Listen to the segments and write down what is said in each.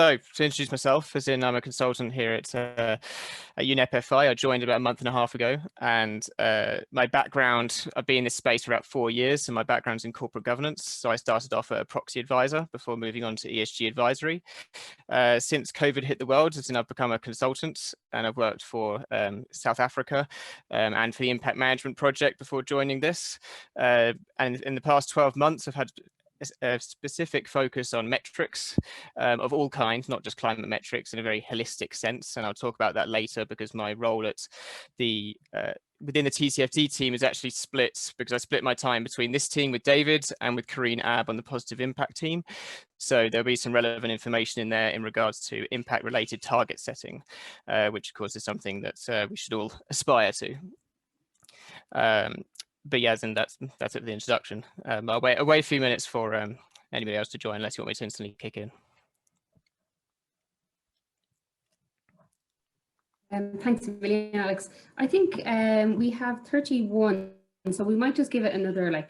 So to introduce myself, as in I'm a consultant here at UNEP FI. I joined about a month and a half ago, and my background, I've been in this space for about 4 years, and my background's in corporate governance. So I started off at a proxy advisor before moving on to ESG advisory. Since COVID hit the world, as in I've become a consultant, and I've worked for South Africa and for the Impact Management Project before joining this. And in the past 12 months, I've had a specific focus on metrics of all kinds, not just climate metrics in a very holistic sense. And I'll talk about that later, because my role at the within the TCFD team is actually split, because I split my time between this team with David and with Karine Ab on the positive impact team. So there'll be some relevant information in there in regards to impact related target setting, which of course is something that we should all aspire to. But yeah, and that's it for the introduction. I'll wait a few minutes for anybody else to join, unless you want me to instantly kick in. Thanks a million, Alex. I think we have 31, so we might just give it another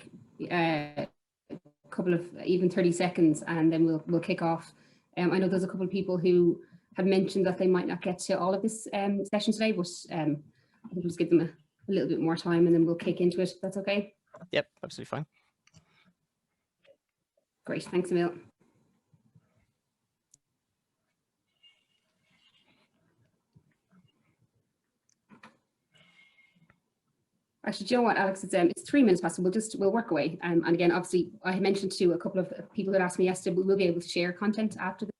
couple of even 30 seconds, and then we'll kick off. I know there's a couple of people who have mentioned that they might not get to all of this session today, but I think we'll just give them a little bit more time, and then we'll kick into it. That's okay? Yep, absolutely fine. Great, thanks, Emil. Actually, do you know what, Alex? It's 3 minutes past, so we'll work away. And again, obviously, I mentioned to a couple of people that asked me yesterday, we will be able to share content after this.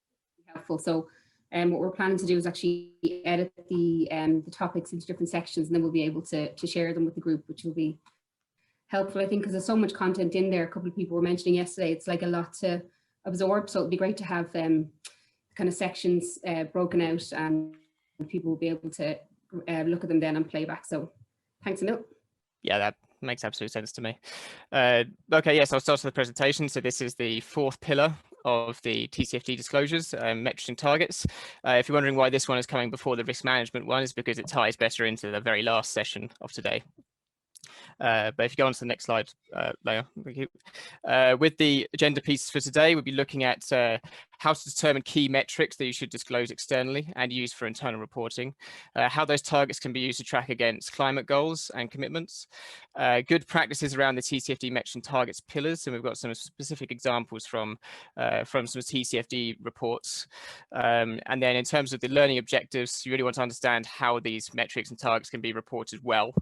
Helpful. So, what we're planning to do is actually edit the topics into different sections, and then we'll be able to share them with the group, which will be helpful, I think, because there's so much content in there. A couple of people were mentioning yesterday, it's like a lot to absorb. So it'd be great to have kind of sections broken out, and people will be able to look at them then and play back. So thanks, Emil. Yeah, that makes absolute sense to me. Okay, yes, I'll start with the presentation. So this is the fourth pillar of the TCFD disclosures, metrics and targets. If you're wondering why this one is coming before the risk management one, is because it ties better into the very last session of today. But if you go on to the next slide, Leah, thank you. With the agenda pieces for today, we'll be looking at how to determine key metrics that you should disclose externally and use for internal reporting, how those targets can be used to track against climate goals and commitments, good practices around the TCFD metrics and targets pillars, and we've got some specific examples from some TCFD reports. And then in terms of the learning objectives, you really want to understand how these metrics and targets can be reported well,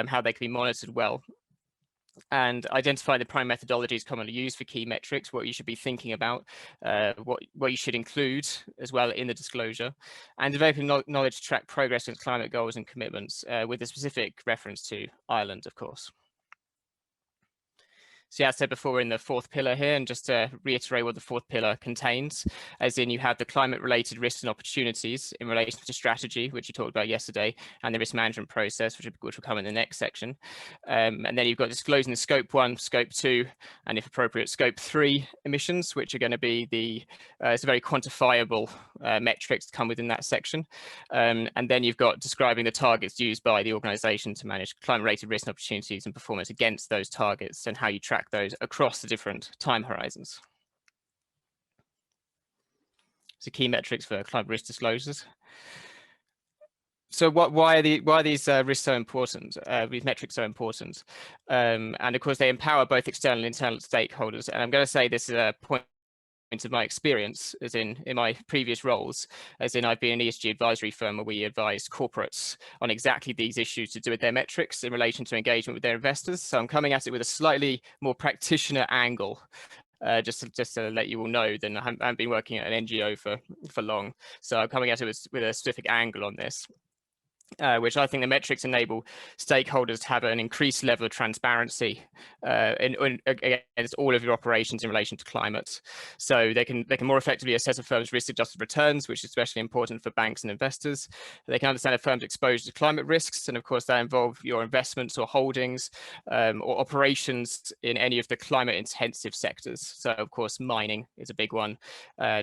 how they can be monitored well, and identify the prime methodologies commonly used for key metrics, what you should be thinking about, what you should include as well in the disclosure, and developing knowledge to track progress in climate goals and commitments, with a specific reference to Ireland, of course. So yeah, I said before, we're in the fourth pillar here, and just to reiterate what the fourth pillar contains, as in you have the climate related risks and opportunities in relation to strategy, which you talked about yesterday, and the risk management process, which will come in the next section. And then you've got disclosing the scope 1, scope 2, and if appropriate, scope 3 emissions, which are going to be the, it's a very quantifiable metrics to come within that section. And then you've got describing the targets used by the organisation to manage climate related risks and opportunities and performance against those targets, and how you track those across the different time horizons. So key metrics for climate risk disclosures. So why are these risks so important, these metrics so important? And of course, they empower both external and internal stakeholders. And I'm going to say this is a point of my experience, as in my previous roles, as in I've been an ESG advisory firm where we advise corporates on exactly these issues to do with their metrics in relation to engagement with their investors. So I'm coming at it with a slightly more practitioner angle, just to let you all know, than I haven't been working at an NGO for long. So I'm coming at it with a specific angle on this. Which I think the metrics enable stakeholders to have an increased level of transparency against all of your operations in relation to climate. So they can more effectively assess a firm's risk-adjusted returns, which is especially important for banks and investors. They can understand a firm's exposure to climate risks, and of course that involve your investments or holdings or operations in any of the climate-intensive sectors. So of course mining is a big one,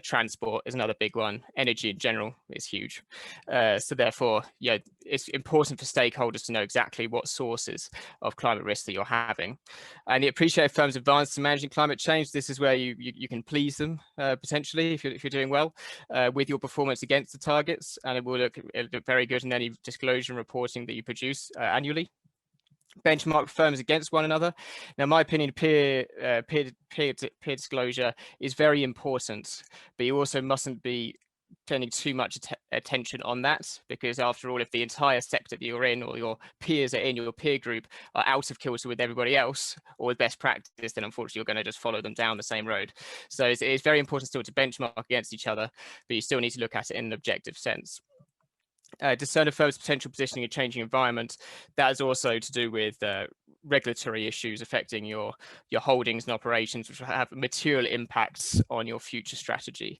transport is another big one, energy in general is huge. So therefore, yeah, it's important for stakeholders to know exactly what sources of climate risk that you're having. And you appreciate firms advance in managing climate change. This is where you can please them potentially if you're doing well with your performance against the targets, and it'll look very good in any disclosure and reporting that you produce annually. Benchmark firms against one another. Now, in my opinion, peer disclosure is very important, but you also mustn't be spending too much attention on that, because after all, if the entire sector that you're in or your peers are in, your peer group are out of kilter with everybody else or with best practice, then unfortunately you're going to just follow them down the same road. So it's very important still to benchmark against each other, but you still need to look at it in an objective sense. Discern a firm's potential positioning in a changing environment. That is also to do with regulatory issues affecting your holdings and operations, which will have material impacts on your future strategy.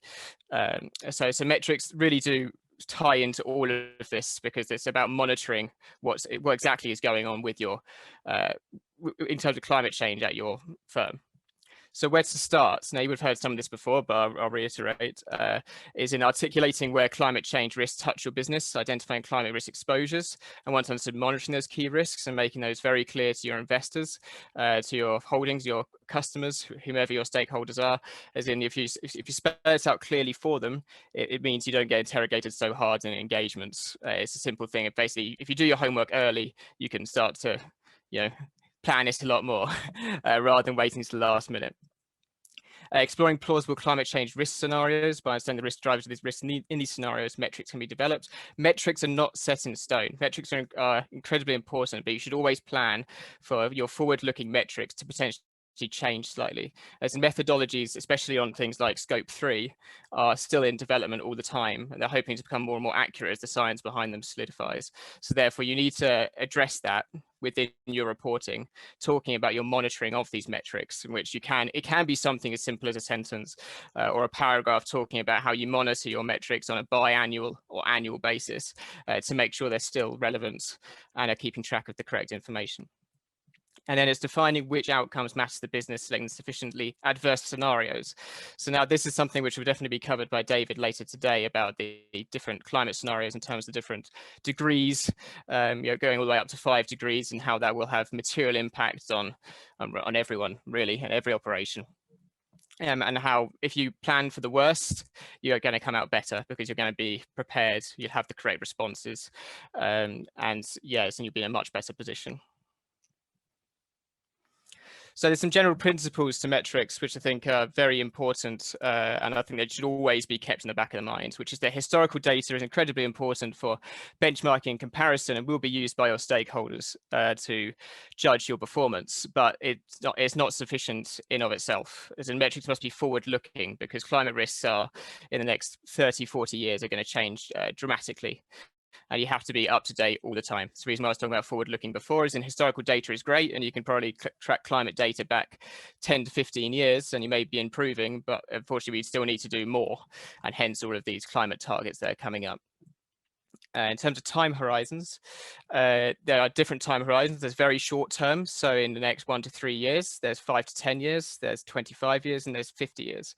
So metrics really do tie into all of this, because it's about monitoring what exactly is going on with your in terms of climate change at your firm. So where to start? Now, you would have heard some of this before, but I'll reiterate, is in articulating where climate change risks touch your business, identifying climate risk exposures, and once understood, monitoring those key risks and making those very clear to your investors, to your holdings, your customers, whomever your stakeholders are. As in, if you spell it out clearly for them, it means you don't get interrogated so hard in engagements. It's a simple thing. Basically, if you do your homework early, you can start to, plan this a lot more rather than waiting to the last minute. Exploring plausible climate change risk scenarios. By understanding the risk drivers of these risks in these scenarios, metrics can be developed. Metrics are not set in stone. Metrics are incredibly important, but you should always plan for your forward-looking metrics to potentially change slightly, as methodologies, especially on things like scope 3, are still in development all the time, and they're hoping to become more and more accurate as the science behind them solidifies. So therefore you need to address that within your reporting, talking about your monitoring of these metrics, in which it can be something as simple as a sentence or a paragraph talking about how you monitor your metrics on a biannual or annual basis to make sure they're still relevant and are keeping track of the correct information. And then it's defining which outcomes matter to the business, selecting sufficiently adverse scenarios. So now this is something which will definitely be covered by David later today, about the different climate scenarios in terms of different degrees, going all the way up to 5 degrees, and how that will have material impacts on everyone, really, and every operation. And how if you plan for the worst, you're going to come out better because you're going to be prepared, you'll have the correct responses, and yes, and you'll be in a much better position. So there's some general principles to metrics which I think are very important, and I think they should always be kept in the back of the mind, which is that historical data is incredibly important for benchmarking and comparison, and will be used by your stakeholders to judge your performance, but it's not sufficient in of itself. As in, metrics must be forward-looking, because climate risks are, in the next 30, 40 years, are going to change dramatically. And you have to be up to date all the time. So the reason why I was talking about forward looking before is in historical data is great, and you can probably track climate data back 10 to 15 years, and you may be improving, but unfortunately we still need to do more, and hence all of these climate targets that are coming up. In terms of time horizons, there are different time horizons. There's very short term. So in the next 1 to 3 years, there's 5 to 10 years, there's 25 years, and there's 50 years.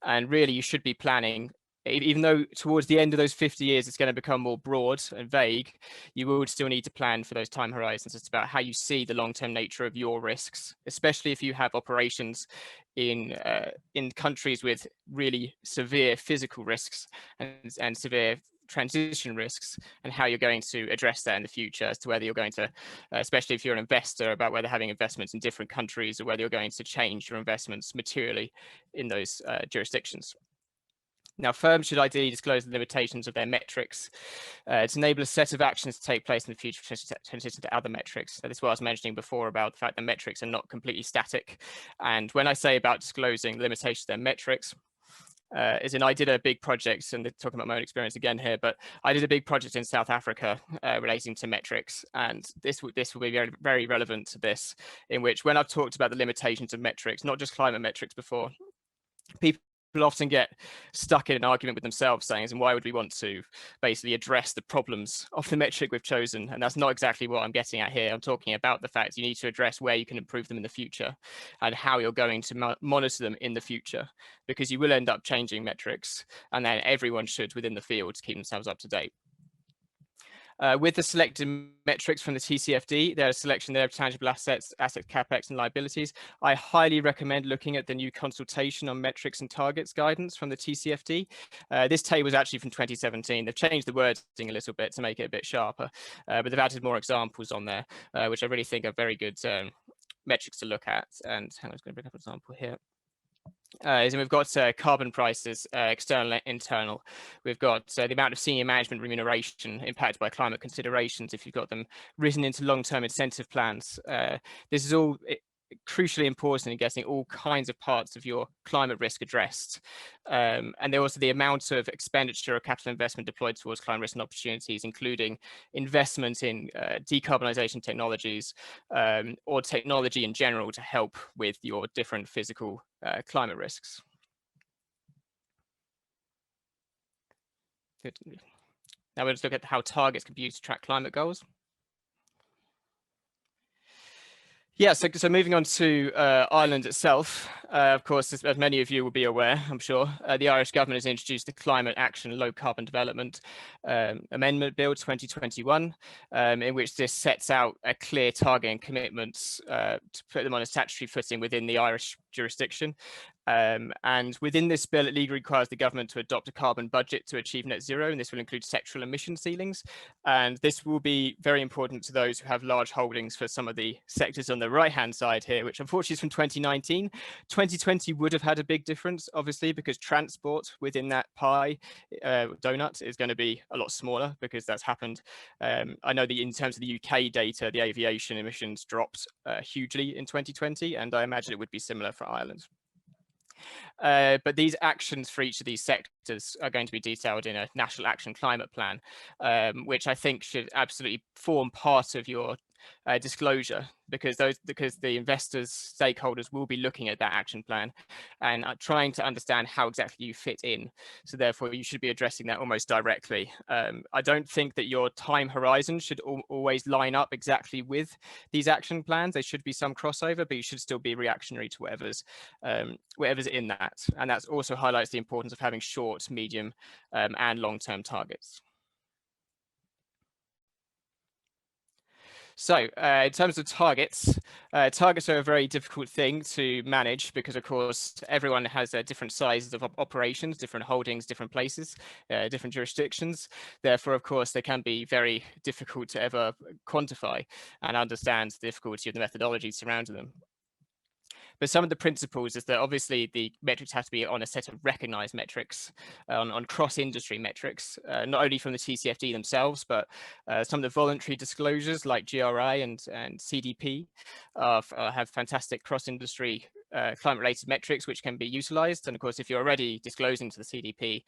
And really you should be planning, even though towards the end of those 50 years, it's going to become more broad and vague, you will still need to plan for those time horizons. It's about how you see the long-term nature of your risks, especially if you have operations in countries with really severe physical risks and severe transition risks, and how you're going to address that in the future, as to whether you're going to, especially if you're an investor, about whether having investments in different countries, or whether you're going to change your investments materially in those jurisdictions. Now, firms should ideally disclose the limitations of their metrics to enable a set of actions to take place in the future transition to other metrics. So this is what I was mentioning before about the fact that metrics are not completely static. And when I say about disclosing the limitations of their metrics, is in I did a big project, and talking about my own experience again here, but I did a big project in South Africa relating to metrics, and this will be very, very relevant to this, in which when I've talked about the limitations of metrics, not just climate metrics before, people often get stuck in an argument with themselves, saying, and why would we want to basically address the problems of the metric we've chosen? And that's not exactly what I'm getting at here. I'm talking about the fact you need to address where you can improve them in the future, and how you're going to monitor them in the future, because you will end up changing metrics, and then everyone should within the field keep themselves up to date. With the selected metrics from the TCFD, there's a selection there of tangible assets, CapEx, and liabilities. I highly recommend looking at the new consultation on metrics and targets guidance from the TCFD. This table is actually from 2017. They've changed the wording a little bit to make it a bit sharper, but they've added more examples on there, which I really think are very good metrics to look at. And hang on, I was going to bring up an example here. And we've got carbon prices, external and internal. We've got the amount of senior management remuneration impacted by climate considerations if you've got them written into long-term incentive plans. This is all crucially important in getting all kinds of parts of your climate risk addressed. And then also the amount of expenditure or capital investment deployed towards climate risk and opportunities, including investment in decarbonisation technologies or technology in general to help with your different physical climate risks. Good. Now we'll just look at how targets can be used to track climate goals. Yeah, so moving on to Ireland itself, of course, as many of you will be aware, I'm sure, the Irish government has introduced the Climate Action Low Carbon Development Amendment Bill 2021, in which this sets out a clear target and commitments to put them on a statutory footing within the Irish jurisdiction. And within this bill, it legally requires the government to adopt a carbon budget to achieve net zero, and this will include sectoral emission ceilings. And this will be very important to those who have large holdings for some of the sectors on the right-hand side here, which unfortunately is from 2019. 2020 would have had a big difference, obviously, because transport within that pie donut is going to be a lot smaller because that's happened. I know that in terms of the UK data, the aviation emissions dropped hugely in 2020, and I imagine it would be similar for Ireland. But these actions for each of these sectors are going to be detailed in a National Action Climate Plan, which I think should absolutely form part of your disclosure, because the investors, stakeholders will be looking at that action plan and trying to understand how exactly you fit in. So therefore, you should be addressing that almost directly. I don't think that your time horizon should always line up exactly with these action plans. There should be some crossover, but you should still be reactionary to whatever's in that. And that also highlights the importance of having short, medium, and long-term targets. So in terms of targets, targets are a very difficult thing to manage because, of course, everyone has different sizes of operations, different holdings, different places, different jurisdictions. Therefore, of course, they can be very difficult to ever quantify and understand the difficulty of the methodology surrounding them. But some of the principles is that obviously the metrics have to be on a set of recognized metrics, on cross-industry metrics, not only from the TCFD themselves, but some of the voluntary disclosures like GRI and CDP have fantastic cross-industry climate-related metrics which can be utilized. And of course, if you're already disclosing to the CDP,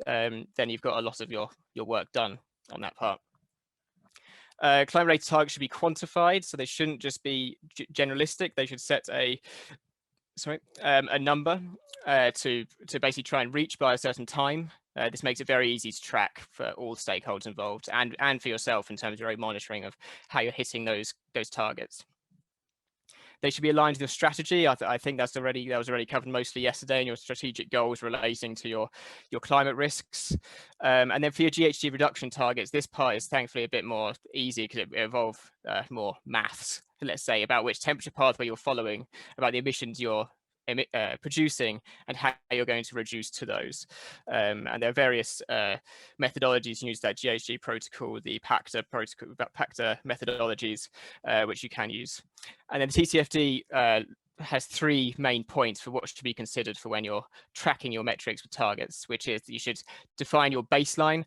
then you've got a lot of your work done on that part. Climate-related targets should be quantified, so they shouldn't just be generalistic. They should set a number to basically try and reach by a certain time. This makes it very easy to track for all stakeholders involved and for yourself in terms of your own monitoring of how you're hitting those targets. They should be aligned with your strategy. I think that was already covered mostly yesterday, and your strategic goals relating to your climate risks. And then for your GHG reduction targets, this part is thankfully a bit more easy because it involves more maths, let's say, about which temperature pathway you're following, about the emissions you're producing and how you're going to reduce to those. And there are various methodologies used, that GHG protocol, the PACTA protocol, PACTA methodologies, which you can use. And then the TCFD has three main points for what should be considered for when you're tracking your metrics with targets, which is you should define your baseline,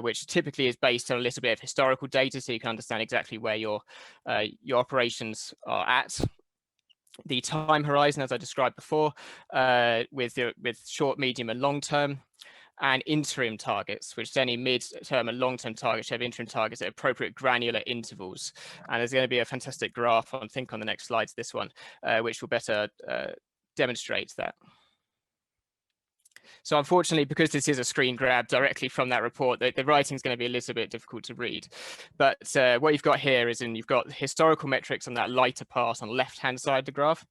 which typically is based on a little bit of historical data, so you can understand exactly where your operations are at. The time horizon, as I described before, with short, medium, and long term, and interim targets, which is any mid-term and long-term targets. You have interim targets at appropriate granular intervals. And there's going to be a fantastic graph, I think, on the next slide, this one, which will better demonstrate that. So unfortunately, because this is a screen grab directly from that report, the writing is going to be a little bit difficult to read. But what you've got here is you've got historical metrics on that lighter part on the left-hand side of the graph.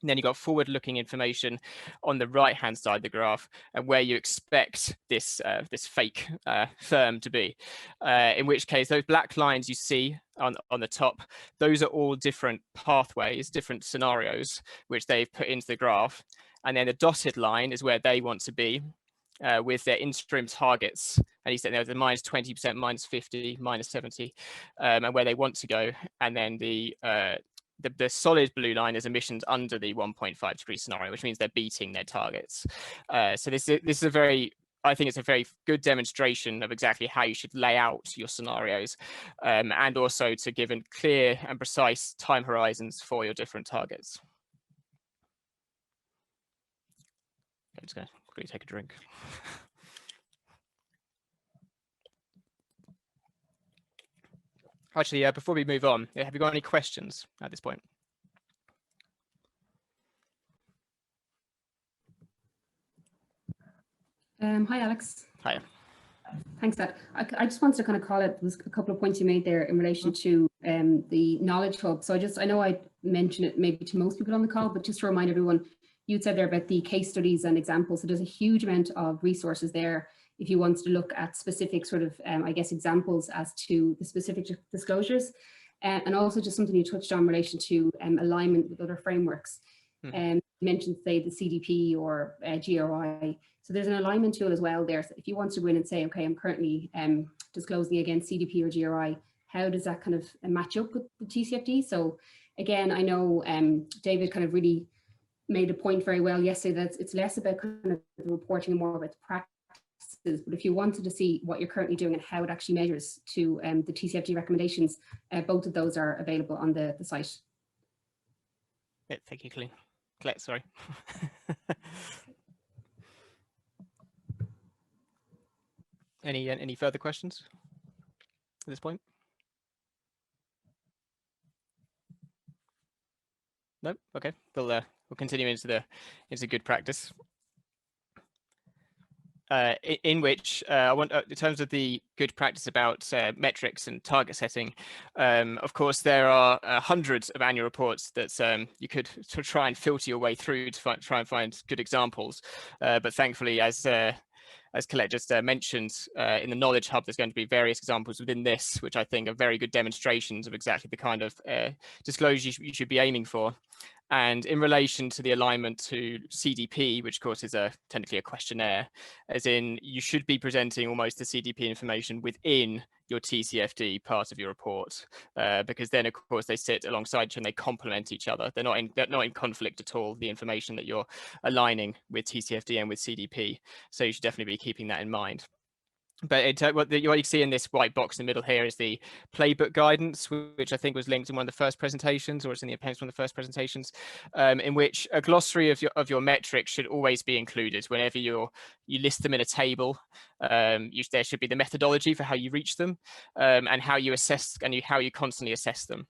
And then you've got forward-looking information on the right-hand side of the graph, and where you expect this this fake firm to be. In which case, those black lines you see on the top, those are all different pathways, different scenarios, which they've put into the graph. And then the dotted line is where they want to be with their interim targets. And he said there's a minus 20%, minus 50, minus 70, and where they want to go. And then the solid blue line is emissions under the 1.5 degree scenario, which means they're beating their targets. So this is a very, I think it's a very good demonstration of exactly how you should lay out your scenarios, and also to give clear and precise time horizons for your different targets. I'm just going to quickly take a drink. Actually, before we move on, have you got any questions at this point? Hi, Alex. Hi. Thanks, Ed. I just wanted to kind of call it, there's a couple of points you made there in relation to the Knowledge Hub. So I know I mentioned it maybe to most people on the call, but just to remind everyone, you'd said there about the case studies and examples. So there's a huge amount of resources there if you want to look at specific sort of, I guess, examples as to the specific disclosures. And also just something you touched on in relation to alignment with other frameworks. You mentioned, say, the CDP or GRI. So there's an alignment tool as well there. So if you want to go in and say, okay, I'm currently disclosing against CDP or GRI, how does that kind of match up with the TCFD? So again, I know David kind of really made a point very well yesterday that it's less about kind of the reporting and more about the practices. But if you wanted to see what you're currently doing and how it actually measures to the TCFD recommendations, both of those are available on the site. Yeah, thank you, Colette, sorry. Any further questions at this point? No? Okay, we'll continue into good practice. In which I want, in terms of the good practice about metrics and target setting, of course, there are hundreds of annual reports that you could try and filter your way through to try and find good examples. But thankfully, as Colette just mentioned, in the Knowledge Hub, there's going to be various examples within this, which I think are very good demonstrations of exactly the kind of disclosure you should be aiming for. And in relation to the alignment to CDP, which of course is technically a questionnaire, as in you should be presenting almost the CDP information within your TCFD part of your report, because then of course they sit alongside each other and they complement each other. They're not in conflict at all, the information that you're aligning with TCFD and with CDP. So you should definitely be keeping that in mind. But what you see in this white box in the middle here is the playbook guidance, which I think was linked in one of the first presentations, or it's in the appendix from the first presentations, in which a glossary of your metrics should always be included whenever you list them in a table. There should be the methodology for how you reach them, and how you assess and how you constantly assess them.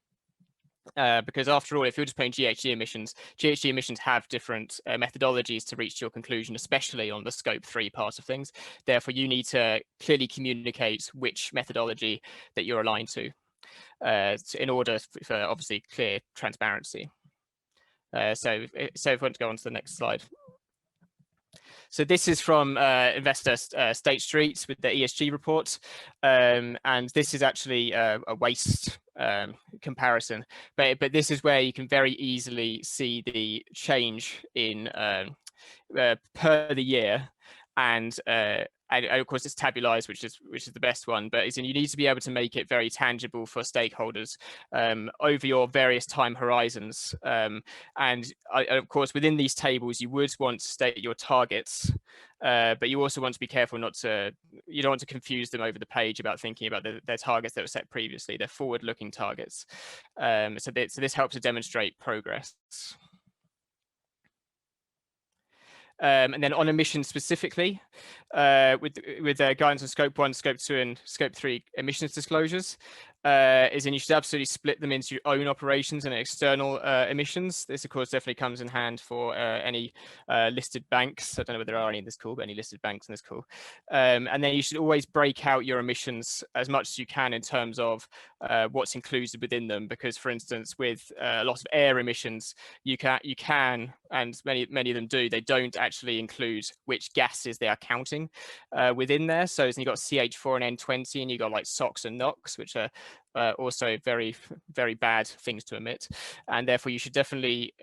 Because after all, if you're just putting GHG emissions have different methodologies to reach your conclusion, especially on the scope 3 part of things. Therefore, you need to clearly communicate which methodology that you're aligned to, in order for obviously clear transparency. So if we want to go on to the next slide. So this is from Investor State Street with the ESG report, and this is actually a waste comparison, but this is where you can very easily see the change in per the year, and of course it's tabularized, which is the best one, but you need to be able to make it very tangible for stakeholders over your various time horizons, and of course within these tables you would want to state your targets, but you also want to be careful you don't want to confuse them over the page about thinking about their targets that were set previously. They're forward-looking targets, so this helps to demonstrate progress. And then on emissions specifically, with guidance on scope 1, scope 2, and scope 3 emissions disclosures, is in you should absolutely split them into your own operations and external emissions. This, of course, definitely comes in hand for any listed banks. I don't know whether there are any in this call, but any listed banks in this call. And then you should always break out your emissions as much as you can in terms of what's included within them. Because, for instance, with a lot of air emissions, you can, and many of them do, they don't actually include which gases they are counting within there. So you've got CH4 and N20, and you've got like SOx and NOx, which are also very, very bad things to emit. And therefore, you should definitely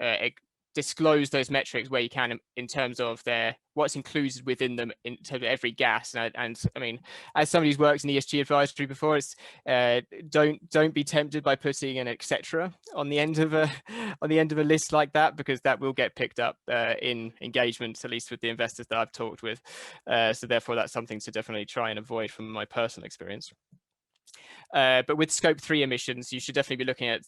disclose those metrics where you can in terms of what's included within them in terms of every gas. And I mean, as somebody who's worked in ESG advisory before, it's don't be tempted by putting an etc. on the end of a list like that, because that will get picked up in engagements, at least with the investors that I've talked with. So therefore, that's something to definitely try and avoid from my personal experience. But with scope 3 emissions, you should definitely be looking at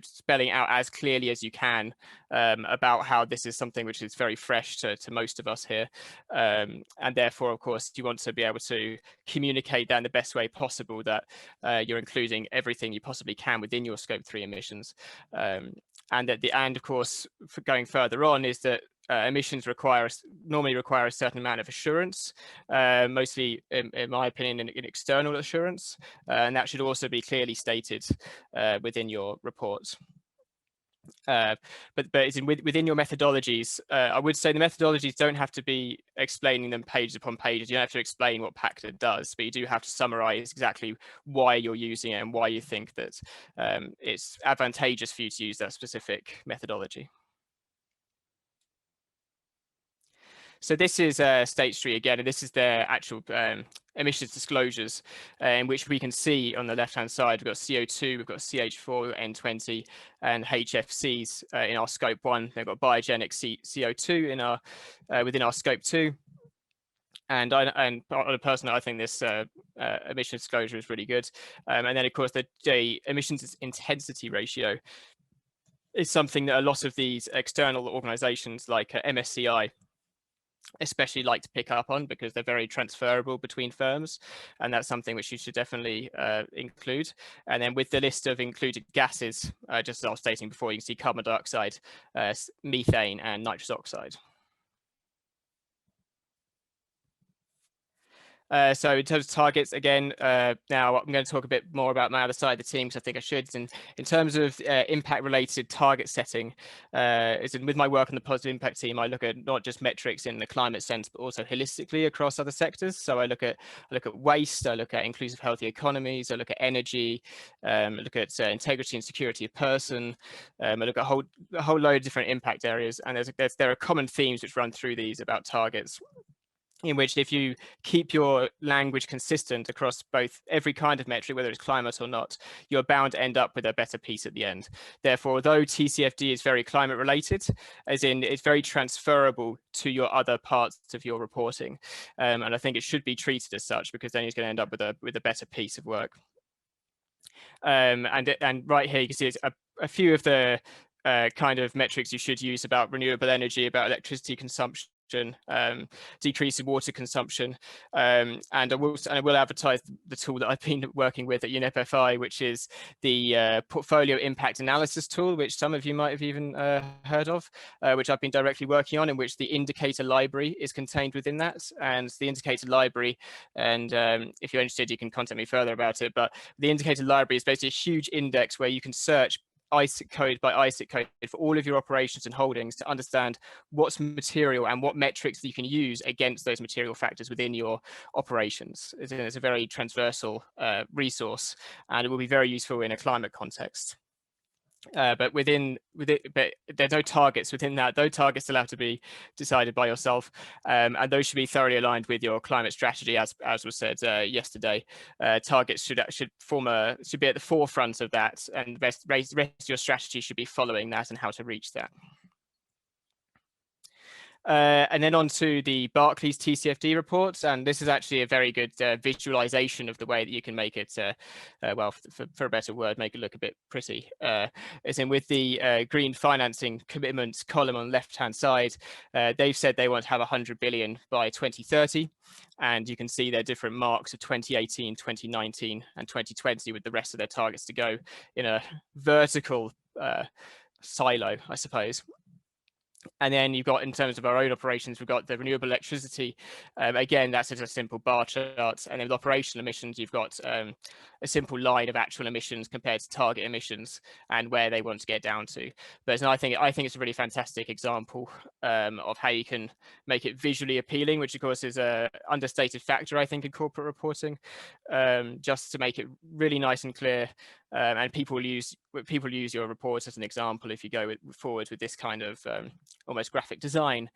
spelling out as clearly as you can about how this is something which is very fresh to most of us here. And therefore, of course, you want to be able to communicate that in the best way possible, that you're including everything you possibly can within your scope 3 emissions. And of course, for going further on, is that emissions normally require a certain amount of assurance, mostly, in my opinion, in external assurance, and that should also be clearly stated within your reports. But it's within your methodologies. I would say the methodologies don't have to be explaining them pages upon pages. You don't have to explain what Pacta does, but you do have to summarize exactly why you're using it and why you think that it's advantageous for you to use that specific methodology. So this is State Street again, and this is their actual emissions disclosures, in which we can see on the left-hand side, we've got CO2, we've got CH4, we've got N20, and HFCs in our scope 1. They've got biogenic CO2 in our within our scope 2. And on a personal, I think this emissions disclosure is really good. And then, of course, the emissions intensity ratio is something that a lot of these external organizations like MSCI especially like to pick up on, because they're very transferable between firms, and that's something which you should definitely include. And then with the list of included gases, just as I was stating before, you can see carbon dioxide, methane, and nitrous oxide. So in terms of targets, again, now I'm going to talk a bit more about my other side of the team, because I think I should. And in terms of impact-related target setting, with my work on the positive impact team, I look at not just metrics in the climate sense, but also holistically across other sectors. So I look at waste, I look at inclusive, healthy economies, I look at energy, I look at integrity and security of person. I look at a whole load of different impact areas, and there are common themes which run through these about targets, in which if you keep your language consistent across every kind of metric, whether it's climate or not, you're bound to end up with a better piece at the end. Therefore, although TCFD is very climate related, as in it's very transferable to your other parts of your reporting. And I think it should be treated as such, because then you're going to end up with a better piece of work. And right here, you can see a few of the kind of metrics you should use about renewable energy, about electricity consumption, decrease in water consumption, and I will advertise the tool that I've been working with at UNEP-FI, which is the portfolio impact analysis tool, which some of you might have even heard of, which I've been directly working on, in which the indicator library is contained within that. And the indicator library, and if you're interested, you can contact me further about it, but the indicator library is basically a huge index where you can search ISIC code by ISIC code for all of your operations and holdings to understand what's material and what metrics you can use against those material factors within your operations. It's a very transversal resource, and it will be very useful in a climate context. But but there's no targets within that. Those targets still have to be decided by yourself, and those should be thoroughly aligned with your climate strategy, as was said yesterday. Targets should be at the forefront of that, and the rest of your strategy should be following that and how to reach that. And then on to the Barclays TCFD reports, and this is actually a very good visualization of the way that you can make it, well, for a better word, make it look a bit pretty. As in with the green financing commitments column on the left-hand side, they've said they want to have 100 billion by 2030, and you can see their different marks of 2018, 2019, and 2020 with the rest of their targets to go in a vertical silo, I suppose. And then you've got, in terms of our own operations, we've got the renewable electricity. Again, that's just a simple bar chart. And then with operational emissions, you've got a simple line of actual emissions compared to target emissions and where they want to get down to. But I think it's a really fantastic example of how you can make it visually appealing, which of course is a understated factor, I think, in corporate reporting, just to make it really nice and clear. And people use your report as an example if you go forward with this kind of almost graphic design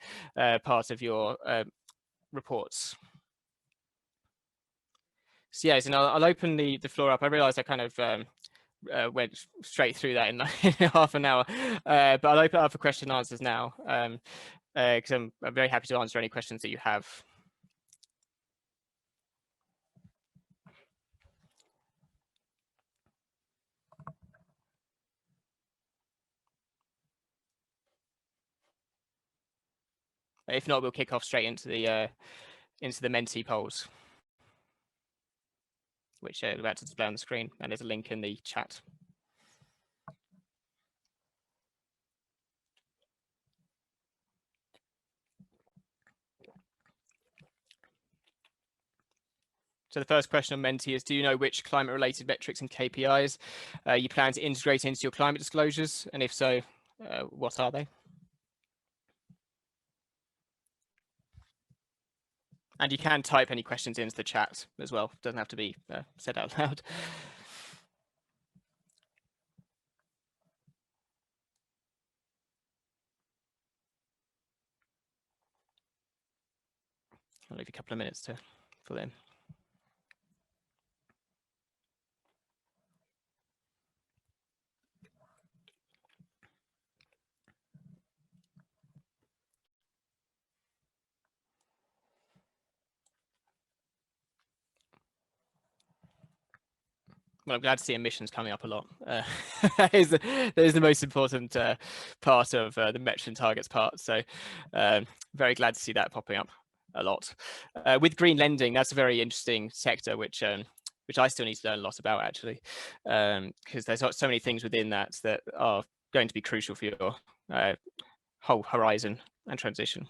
part of your reports. So yes, and I'll open the floor up. I realize I kind of went straight through that in half an hour, but I'll open it up for question and answers now, because I'm very happy to answer any questions that you have. If not, we'll kick off straight into the Menti polls, which are about to display on the screen, and there's a link in the chat. So the first question on Menti is, do you know which climate-related metrics and KPIs you plan to integrate into your climate disclosures? And if so, what are they? And you can type any questions into the chat as well. It doesn't have to be said out loud. I'll leave you a couple of minutes to fill in. Well, I'm glad to see emissions coming up a lot. That is the most important part of the metrics and targets part. So very glad to see that popping up a lot. With green lending, that's a very interesting sector, which I still need to learn a lot about, actually, because there's so many things within that are going to be crucial for your whole horizon and transition.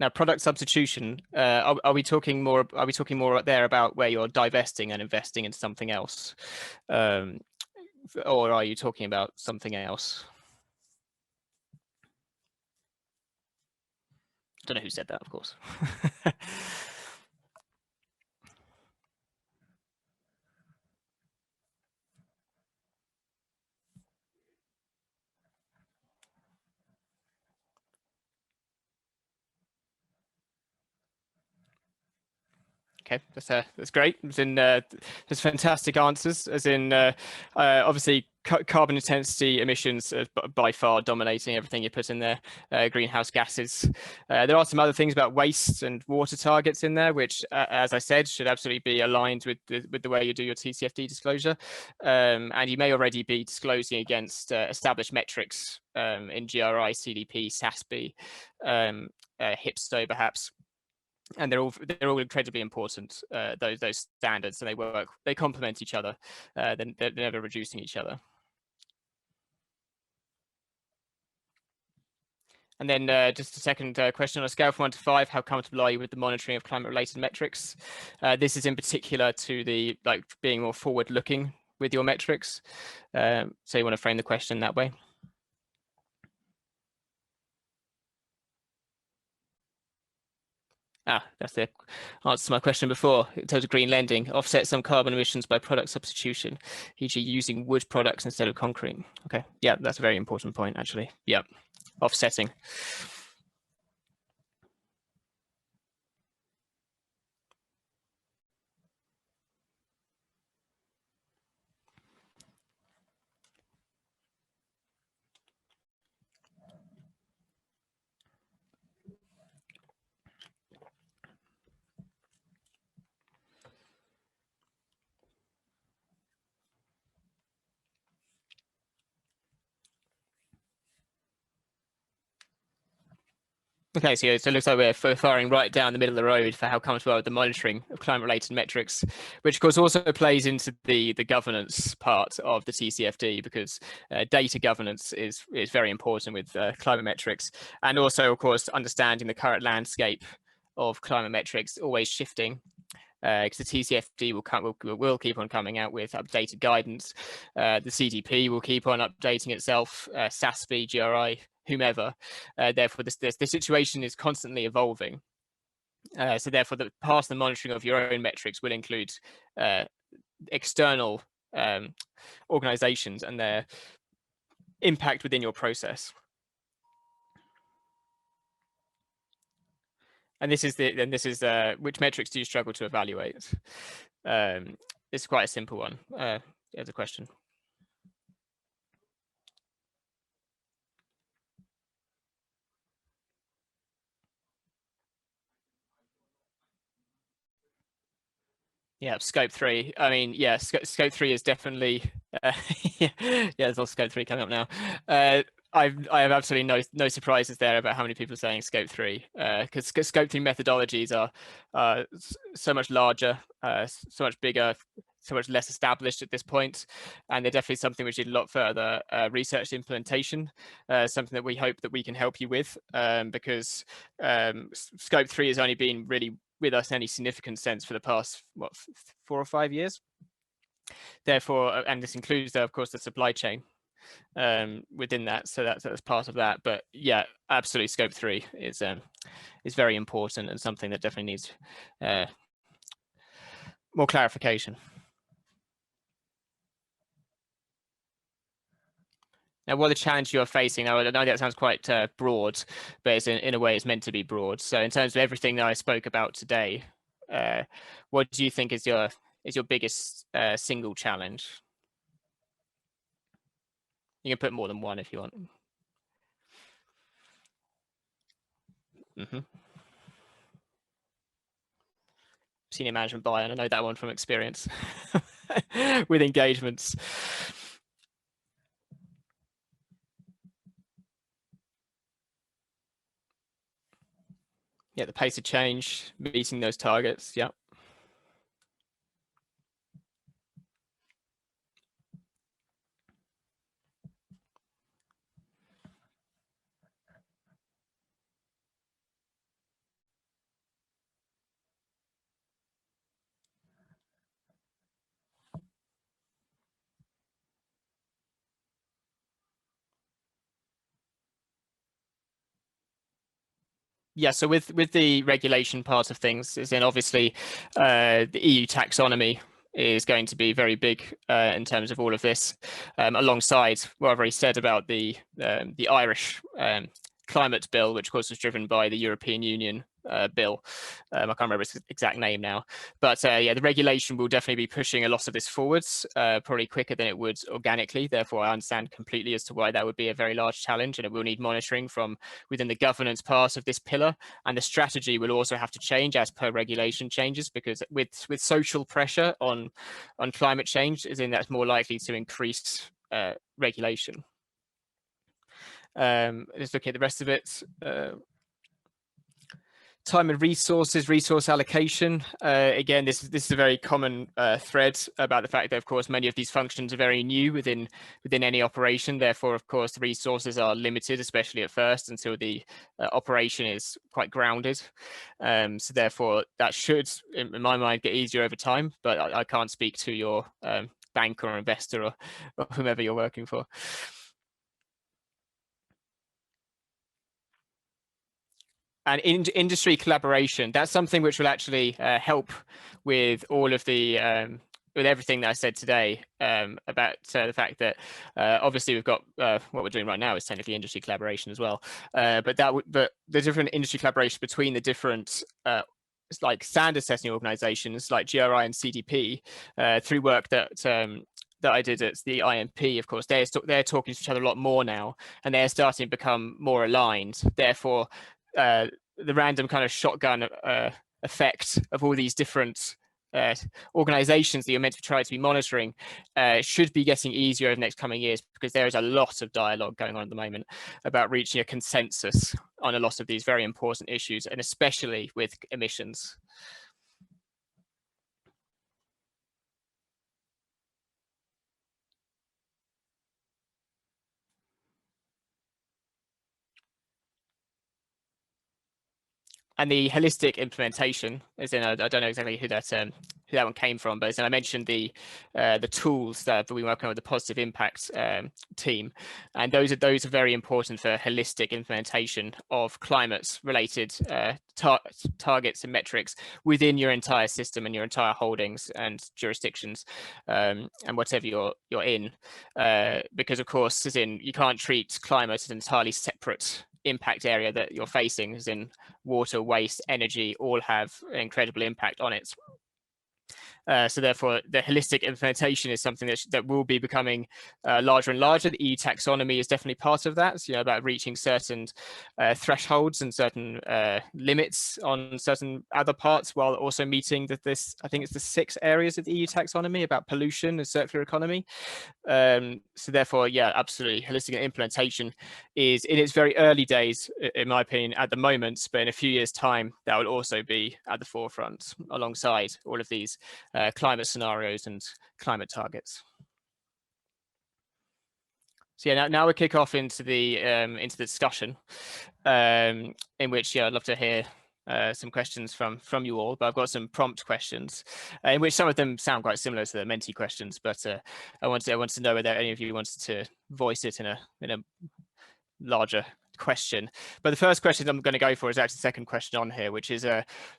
Now, product substitution. Are we talking more? Are we talking more there about where you're divesting and investing in something else, or are you talking about something else? I don't know who said that, of course. Okay, that's great. As in, there's fantastic answers. As in, obviously, carbon intensity emissions are by far dominating everything you put in there. Greenhouse gases. There are some other things about waste and water targets in there, which, as I said, should absolutely be aligned with the way you do your TCFD disclosure. And you may already be disclosing against established metrics in GRI, CDP, SASB, HIPSTO, perhaps. And they're all incredibly important, those standards, and they complement each other. They're never reducing each other. And then just a second question, on a scale from 1 to 5, how comfortable are you with the monitoring of climate-related metrics? This is in particular to the being more forward-looking with your metrics. So you want to frame the question that way. That's the answer to my question before. In terms of green lending, offset some carbon emissions by product substitution, e.g. using wood products instead of concrete. Okay, yeah, that's a very important point, actually. Yeah, offsetting. Okay, so it looks like we're firing right down the middle of the road for how comfortable with the monitoring of climate-related metrics, which of course also plays into the governance part of the TCFD, because data governance is very important with climate metrics, and also of course understanding the current landscape of climate metrics always shifting. Because the TCFD will keep on coming out with updated guidance. The CDP will keep on updating itself, SASB, GRI, whomever. Therefore, the situation is constantly evolving. So therefore, the part of the monitoring of your own metrics will include external organizations and their impact within your process. And this is which metrics do you struggle to evaluate? It's quite a simple one. There's a question. Yeah, scope 3. I mean, yeah, scope 3 is definitely yeah, there's all scope 3 coming up now. I have absolutely no surprises there about how many people are saying scope 3, because scope 3 methodologies are so much larger, so much bigger, so much less established at this point, and they're definitely something which need a lot further research implementation, something that we hope that we can help you with, because scope 3 has only been really with us in any significant sense for the past 4 or 5 years. Therefore, and this includes, of course, the supply chain within that. So that's part of that. But yeah, absolutely, scope 3 is very important and something that definitely needs more clarification. Now, what are the challenges you're facing? Now, I know that sounds quite broad, but it's in a way it's meant to be broad. So in terms of everything that I spoke about today, what do you think is your biggest single challenge? You can put more than one if you want. Senior management buy-in, I know that one from experience with engagements. Yeah, the pace of change, meeting those targets. Yeah. Yeah, so with the regulation part of things, is then obviously the EU taxonomy is going to be very big in terms of all of this, alongside what I've already said about the Irish climate bill, which of course was driven by the European Union bill. I can't remember its exact name now, but yeah, the regulation will definitely be pushing a lot of this forwards, probably quicker than it would organically. Therefore, I understand completely as to why that would be a very large challenge, and it will need monitoring from within the governance part of this pillar. And the strategy will also have to change as per regulation changes, because with social pressure on climate change, is in that's more likely to increase regulation. Let's look at the rest of it. Time and resource allocation. Again, this is a very common thread about the fact that, of course, many of these functions are very new within any operation. Therefore, of course, the resources are limited, especially at first, until the operation is quite grounded. So therefore, that should, in my mind, get easier over time. But I can't speak to your bank or investor or whomever you're working for. And industry collaboration, that's something which will actually help with all of the with everything that I said today about the fact that obviously we've got what we're doing right now is technically industry collaboration as well, but the different industry collaboration between the different like standard setting organizations like GRI and CDP through work that I did at the IMP. Of course, they're talking to each other a lot more now, and they're starting to become more aligned. Therefore, the random kind of shotgun effect of all these different organizations that you're meant to try to be monitoring should be getting easier over the next coming years, because there is a lot of dialogue going on at the moment about reaching a consensus on a lot of these very important issues, and especially with emissions. And the holistic implementation, as in, I don't know exactly who that one came from, but as in I mentioned the tools that we work on with the positive impact team, and those are very important for holistic implementation of climate-related targets and metrics within your entire system and your entire holdings and jurisdictions, and whatever you're in, because of course, as in, you can't treat climate as an entirely separate impact area that you're facing, as in water, waste, energy, all have incredible impact on it. So therefore, the holistic implementation is something that will be becoming larger and larger. The EU taxonomy is definitely part of that. So, about reaching certain thresholds and certain limits on certain other parts, while also meeting I think it's the 6 areas of the EU taxonomy about pollution and circular economy. So therefore, yeah, absolutely, holistic implementation is in its very early days, in my opinion, at the moment, but in a few years' time, that will also be at the forefront alongside all of these climate scenarios and climate targets. So yeah, now we kick off into the discussion, in which, yeah, I'd love to hear some questions from you all, but I've got some prompt questions, in which some of them sound quite similar to the Menti questions, but I want to know whether any of you wanted to voice it in a larger question. But the first question I'm going to go for is actually the second question on here, which is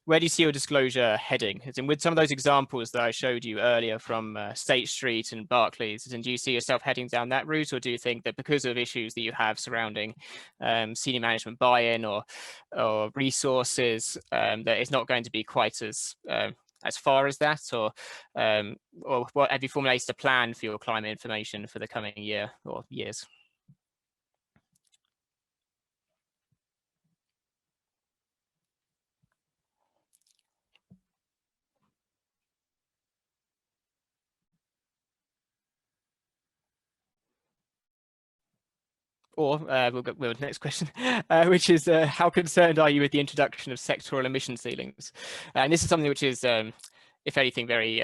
where do you see your disclosure heading? As in, with some of those examples that I showed you earlier from State Street and Barclays, do you see yourself heading down that route, or do you think that because of issues that you have surrounding senior management buy-in or resources, that it's not going to be quite as far as that, or what have you formulated a plan for your climate information for the coming year or years? Or we'll go with the next question, which is how concerned are you with the introduction of sectoral emission ceilings? And this is something which is, if anything, very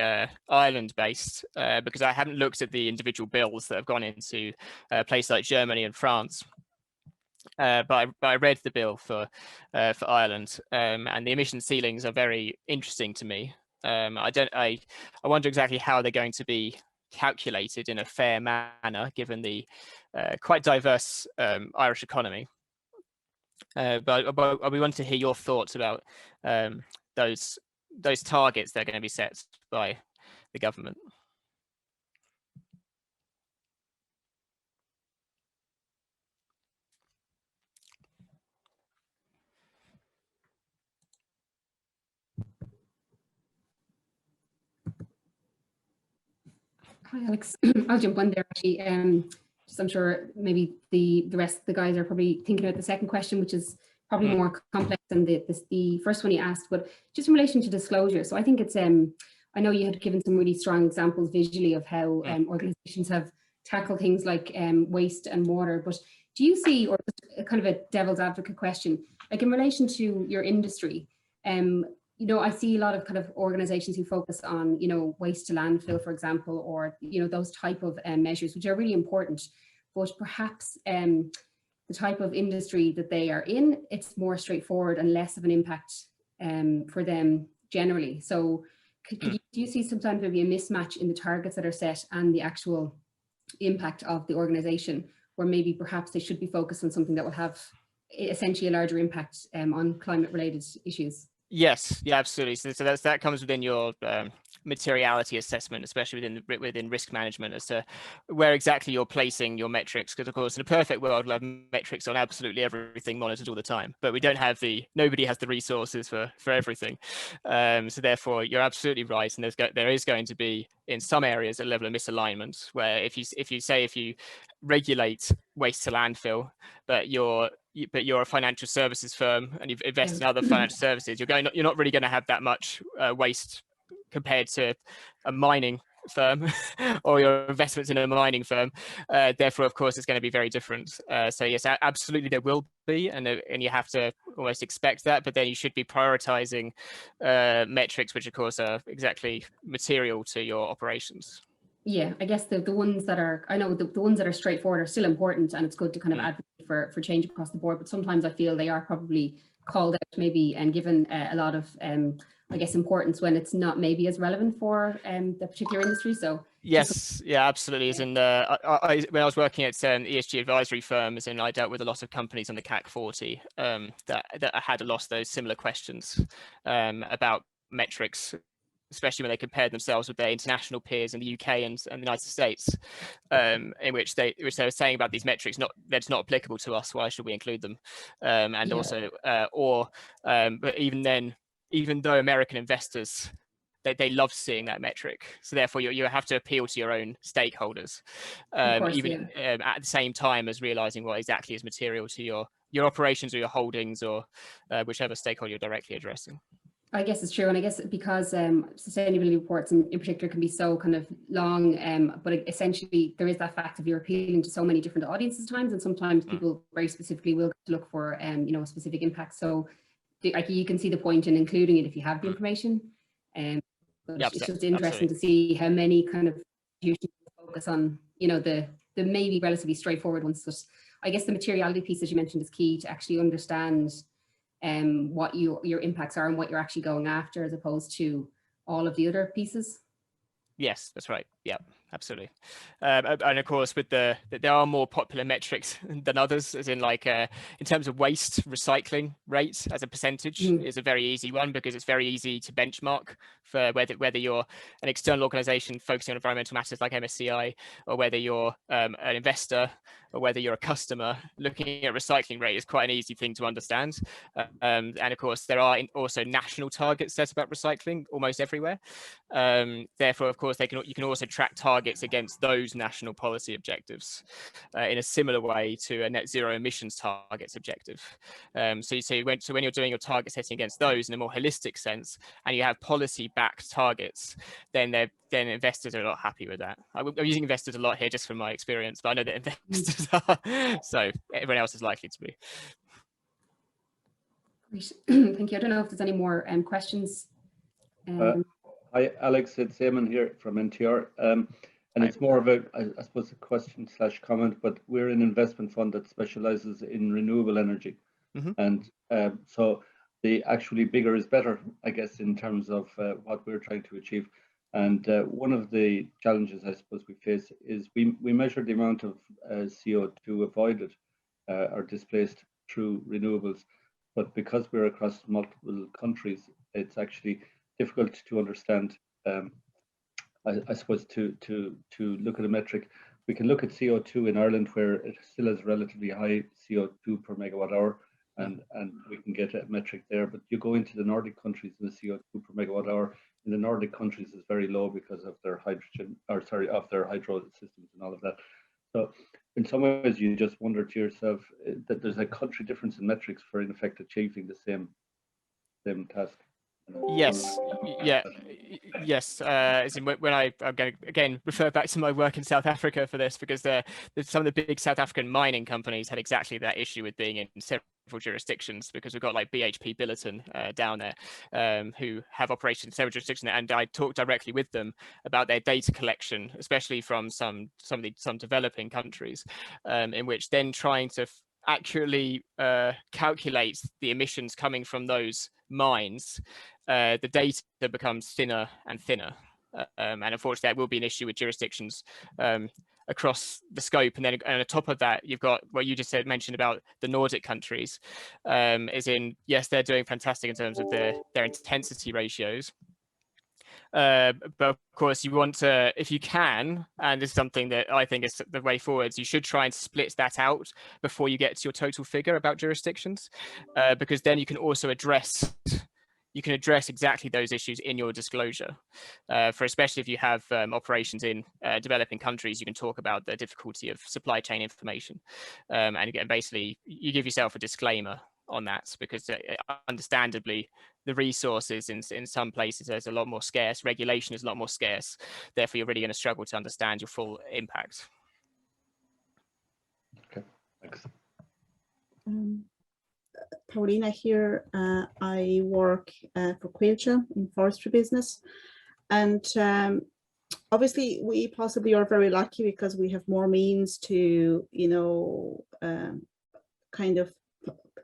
Ireland-based, because I haven't looked at the individual bills that have gone into places like Germany and France. But I read the bill for Ireland, and the emission ceilings are very interesting to me. I wonder exactly how they're going to be calculated in a fair manner, given the quite diverse Irish economy. But we want to hear your thoughts about those targets that are going to be set by the government. Hi, Alex. I'll jump on there actually. I'm sure maybe the rest of the guys are probably thinking about the second question, which is probably more complex than the first one you asked, but just in relation to disclosure. So I think it's, I know you had given some really strong examples visually of how organizations have tackled things like waste and water, but do you see, or kind of a devil's advocate question, like in relation to your industry, you know, I see a lot of kind of organizations who focus on, you know, waste to landfill, for example, or, you know, those type of measures, which are really important, but perhaps the type of industry that they are in, it's more straightforward and less of an impact for them generally. So do you see sometimes maybe a mismatch in the targets that are set and the actual impact of the organization, where maybe perhaps they should be focused on something that will have essentially a larger impact on climate related issues? Yes, yeah, absolutely. So that comes within your materiality assessment, especially within risk management, as to where exactly you're placing your metrics. Because of course, in a perfect world, we'll have metrics on absolutely everything monitored all the time, but we don't have nobody has the resources for everything. So therefore, you're absolutely right, and there is going to be in some areas a level of misalignment where if you regulate waste to landfill, but you're a financial services firm and you've invested in other financial services, you're not really going to have that much waste compared to a mining firm or your investments in a mining firm. Therefore, of course, it's going to be very different. So yes, absolutely there will be, and you have to almost expect that, but then you should be prioritizing metrics which of course are exactly material to your operations. Yeah, I guess the ones that are, I know the ones that are straightforward are still important, and it's good to kind of advocate for change across the board, but sometimes I feel they are probably called out maybe and given a lot of I guess importance when it's not maybe as relevant for the particular industry. So yes, yeah, absolutely. As in, when I was working at ESG advisory firms, and I dealt with a lot of companies on the CAC 40 that had a lot of those similar questions about metrics, especially when they compared themselves with their international peers in the UK and the United States, in which they were saying about these metrics, that's not applicable to us. Why should we include them? And also, but even then, even though American investors, they love seeing that metric, so therefore you have to appeal to your own stakeholders, course, even at the same time as realizing what exactly is material to your operations or your holdings or whichever stakeholder you're directly addressing. I guess it's true, and I guess because sustainability reports in particular can be so kind of long, but essentially there is that fact of you're appealing to so many different audiences at times, and sometimes people very specifically will look for you know, a specific impact. So like you can see the point in including it if you have the information, but it's just interesting to see how many kind of institutions focus on, you know, the maybe relatively straightforward ones. But I guess the materiality piece, as you mentioned, is key to actually understand what your impacts are and what you're actually going after, as opposed to all of the other pieces. Yes, that's right. Yeah, absolutely. And of course, with there are more popular metrics than others, as in like in terms of waste recycling rates as a percentage is a very easy one, because it's very easy to benchmark for whether you're an external organization focusing on environmental matters like MSCI, or whether you're an investor, or whether you're a customer. Looking at recycling rate is quite an easy thing to understand. And of course, there are also national targets set about recycling almost everywhere. Therefore, of course, you can also track targets against those national policy objectives in a similar way to a net zero emissions targets objective. So when you're doing your target setting against those in a more holistic sense, and you have policy-backed targets, then investors are a lot happy with that. I'm using investors a lot here just from my experience, but I know that investors are, so everyone else is likely to be. Great. Thank you. I don't know if there's any more questions. Hi, Alex, it's Eamon here from NTR. And it's more of I suppose, a question / comment, but we're an investment fund that specializes in renewable energy. And so the actually bigger is better, I guess, in terms of what we're trying to achieve. And one of the challenges I suppose we face is we measure the amount of CO2 avoided or displaced through renewables. But because we're across multiple countries, it's actually difficult to understand. I suppose to look at a metric, we can look at CO2 in Ireland, where it still has relatively high CO2 per megawatt hour, and we can get a metric there. But you go into the Nordic countries, and the CO2 per megawatt hour in the Nordic countries is very low because of their of their hydro systems and all of that. So in some ways, you just wonder to yourself that there's a country difference in metrics for, in effect, achieving the same task. Yes, yeah, yes. When I'm going to again refer back to my work in South Africa for this, because some of the big South African mining companies had exactly that issue with being in several jurisdictions, because we've got like BHP Billiton down there who have operations in several jurisdictions, and I talked directly with them about their data collection, especially from some developing countries, in which then trying to accurately calculate the emissions coming from those mines, the data becomes thinner and thinner, and unfortunately that will be an issue with jurisdictions across the scope. And then on top of that, you've got what you just mentioned about the Nordic countries, yes, they're doing fantastic in terms of their intensity ratios. But of course, you want to, if you can, and this is something that I think is the way forwards, you should try and split that out before you get to your total figure about jurisdictions, because then you can also address exactly those issues in your disclosure. For especially if you have operations in developing countries, you can talk about the difficulty of supply chain information, and again, basically, you give yourself a disclaimer on that, because understandably the resources in some places there's a lot more scarce, regulation is a lot more scarce, therefore you're really going to struggle to understand your full impact. Okay, thanks. Paulina here. I work for Quilcha in forestry business, and obviously we possibly are very lucky because we have more means to, you know, kind of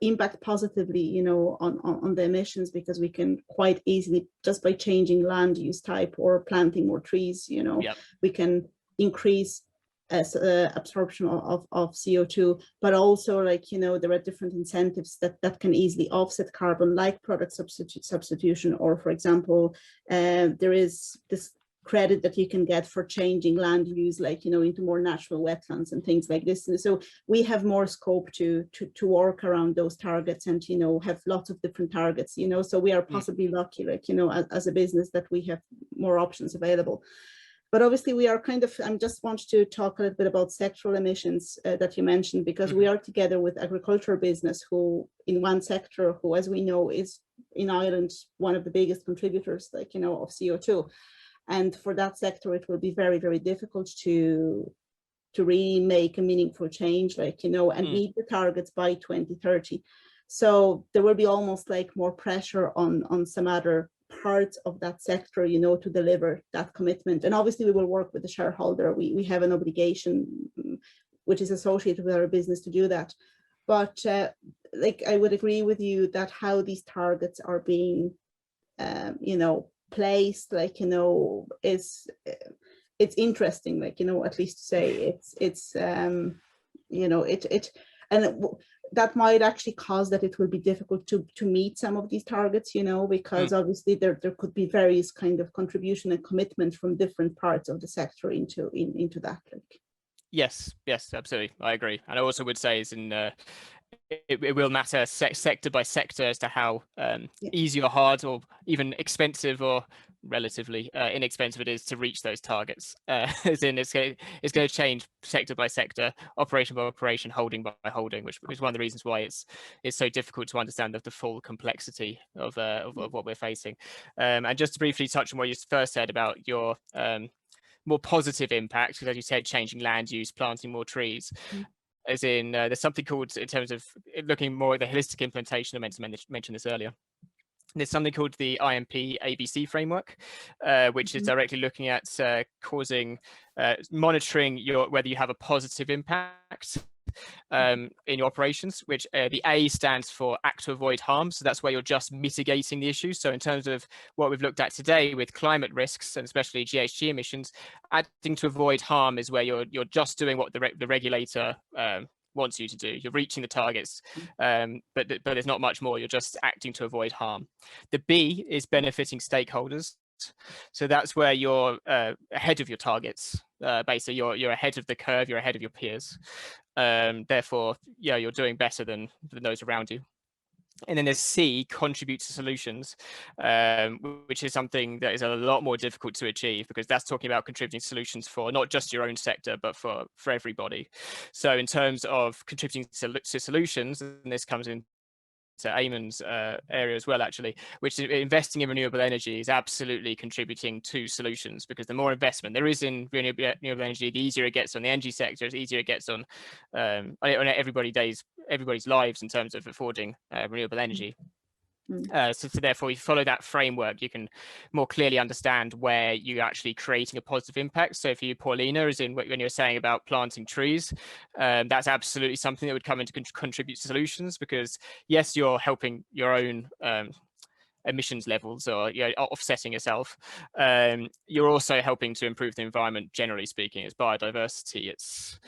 impact positively, you know, on the emissions, because we can quite easily, just by changing land use type or planting more trees, you know, Yep. we can increase absorption of CO2, but also, like, you know, there are different incentives that can easily offset carbon, like product substitution, or for example, there is this credit that you can get for changing land use, like, you know, into more natural wetlands and things like this. And so we have more scope to work around those targets, and, you know, have lots of different targets, you know, so we are possibly lucky, like, you know, as a business, that we have more options available. But obviously we are kind of, I just want to talk a little bit about sectoral emissions that you mentioned, because we are together with agricultural business, who in one sector, who, as we know, is in Ireland one of the biggest contributors, like, you know, of CO2. And for that sector, it will be very, very difficult to really make a meaningful change, like, you know, and meet the targets by 2030. So there will be almost like more pressure on some other parts of that sector, you know, to deliver that commitment. And obviously we will work with the shareholder. We have an obligation which is associated with our business to do that. But like, I would agree with you that how these targets are being, you know, placed, like, you know, it's interesting, like, you know, at least to say it's you know, that might actually cause that it will be difficult to meet some of these targets, you know, because obviously there could be various kind of contribution and commitment from different parts of the sector into that. Like. Yes, absolutely, I agree. And I also would say is it will matter sector by sector as to how easy or hard, or even expensive or relatively inexpensive it is to reach those targets. As in, it's going to change sector by sector, operation by operation, holding by holding, which is one of the reasons why it's so difficult to understand the full complexity of what we're facing. And just to briefly touch on what you first said about your more positive impact, because as you said, changing land use, planting more trees. As in, there's something called, in terms of looking more at the holistic implementation, I meant to mention this earlier. There's something called the IMP ABC framework, which is directly looking at monitoring whether you have a positive impact in your operations, which the A stands for act to avoid harm. So that's where you're just mitigating the issue. So in terms of what we've looked at today with climate risks, and especially GHG emissions, acting to avoid harm is where you're just doing what the regulator wants you to do. You're reaching the targets, but there's not much more. You're just acting to avoid harm. The B is benefiting stakeholders. So that's where you're ahead of your targets. Basically, you're ahead of the curve. You're ahead of your peers. Therefore, yeah, you're doing better than those around you. And then there's C, contribute to solutions, which is something that is a lot more difficult to achieve, because that's talking about contributing solutions for not just your own sector, but for everybody. So in terms of contributing to solutions, and this comes in to Eamon's area as well, actually, which is investing in renewable energy is absolutely contributing to solutions, because the more investment there is in renewable energy, the easier it gets on the energy sector, the easier it gets on everybody's lives in terms of affording renewable energy. So therefore, if you follow that framework, you can more clearly understand where you're actually creating a positive impact. So for you, Paulina, as in when you're saying about planting trees, that's absolutely something that would come into contribute to solutions, because yes, you're helping your own emissions levels, or offsetting yourself. You're also helping to improve the environment, generally speaking. It's biodiversity, it's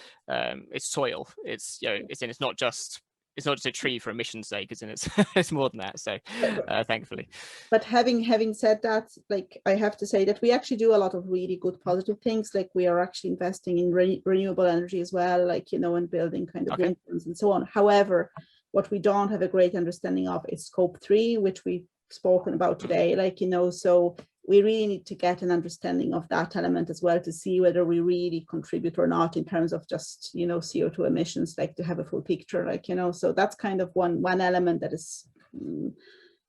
soil, it's not just a tree for emission's sake, it's more than that. So thankfully. But having said that, like, I have to say that we actually do a lot of really good positive things. Like, we are actually investing in renewable energy as well, like, you know, and building kind of wind farms and so on. However, what we don't have a great understanding of is scope 3, which we've spoken about today, like, you know, so we really need to get an understanding of that element as well to see whether we really contribute or not in terms of just, you know, CO2 emissions, like to have a full picture, like, you know, so that's kind of one element that is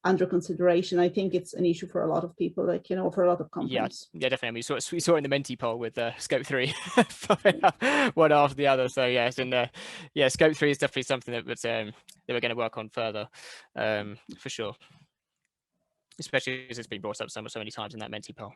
under consideration. I think it's an issue for a lot of people, like, you know, for a lot of companies. Yeah, definitely. We saw it in the Menti poll with scope 3, one after the other. So yes, and yeah, scope 3 is definitely something that we're going to work on further, for sure. Especially as it's been brought up so many times in that Menti poll.